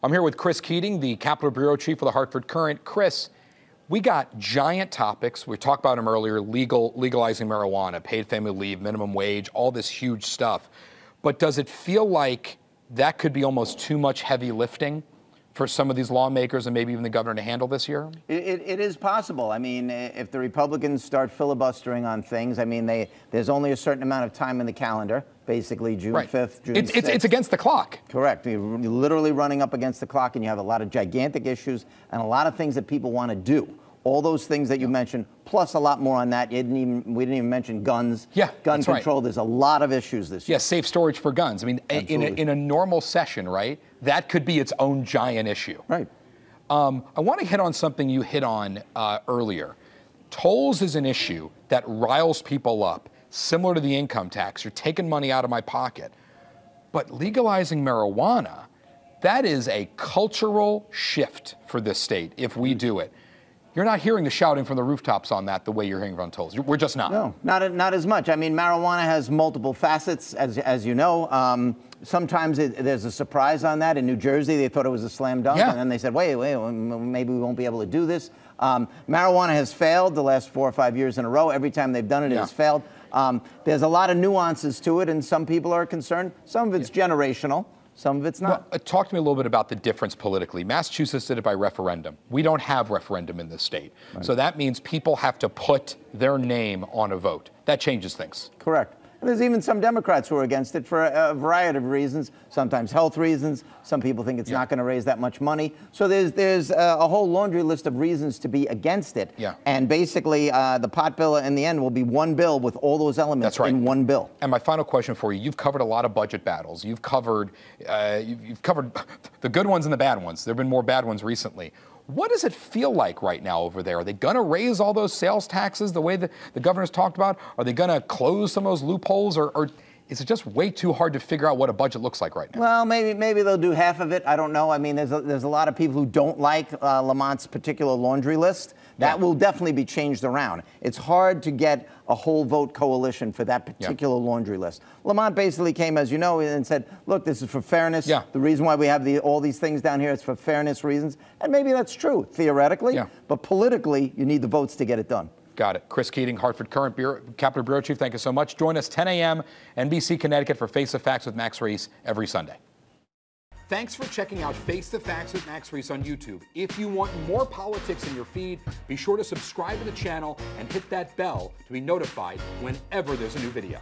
I'm here with Chris Keating, the Capitol Bureau Chief of the Hartford Courant. Chris, we got giant topics. We talked about them earlier, legalizing marijuana, paid family leave, minimum wage, all this huge stuff. But does it feel like that could be almost too much heavy lifting for some of these lawmakers and maybe even the governor to handle this year? It is possible. I mean, if the Republicans start filibustering on things, I mean, there's only a certain amount of time in the calendar, basically June 5th, June 6th. It's against the clock. Correct. You're literally running up against the clock, and you have a lot of gigantic issues and a lot of things that people want to do. All those things that you mentioned, plus a lot more on that. We didn't even mention guns. Yeah, gun control. Right. There's a lot of issues this year. Yeah, safe storage for guns. I mean, in a normal session, right, that could be its own giant issue. Right. I want to hit on something you hit on earlier. Tolls is an issue that riles people up, similar to the income tax. You're taking money out of my pocket. But legalizing marijuana, that is a cultural shift for this state if we do it. You're not hearing the shouting from the rooftops on that the way you're hearing from tolls. We're just not. No, not as much. I mean, marijuana has multiple facets, as you know. Sometimes there's a surprise on that. In New Jersey, they thought it was a slam dunk, and then they said, wait, maybe we won't be able to do this. Marijuana has failed the last 4 or 5 years in a row. Every time they've done it, it has failed. There's a lot of nuances to it, and some people are concerned. Some of it's generational. Some of it's not. Well, talk to me a little bit about the difference politically. Massachusetts did it by referendum. We don't have referendum in this state. Right. So that means people have to put their name on a vote. That changes things. Correct. And there's even some Democrats who are against it for a variety of reasons, sometimes health reasons. Some people think it's not going to raise that much money. So there's a whole laundry list of reasons to be against it. Yeah. And basically, the pot bill in the end will be one bill with all those elements in one bill. And my final question for you, you've covered a lot of budget battles. You've covered the good ones and the bad ones. There have been more bad ones recently. What does it feel like right now over there? Are they going to raise all those sales taxes the way that the governor's talked about? Are they going to close some of those loopholes? Or is it just way too hard to figure out what a budget looks like right now? Well, maybe they'll do half of it. I don't know. I mean, there's a lot of people who don't like Lamont's particular laundry list. That will definitely be changed around. It's hard to get a whole vote coalition for that particular laundry list. Lamont basically came, as you know, and said, look, this is for fairness. The reason why we have all these things down here is for fairness reasons. And maybe that's true, theoretically. But politically, you need the votes to get it done. Got it. Chris Keating, Hartford Courant Capitol Bureau Chief, thank you so much. Join us 10 a.m. NBC Connecticut for Face the Facts with Max Reiss every Sunday. Thanks for checking out Face the Facts with Max Reiss on YouTube. If you want more politics in your feed, be sure to subscribe to the channel and hit that bell to be notified whenever there's a new video.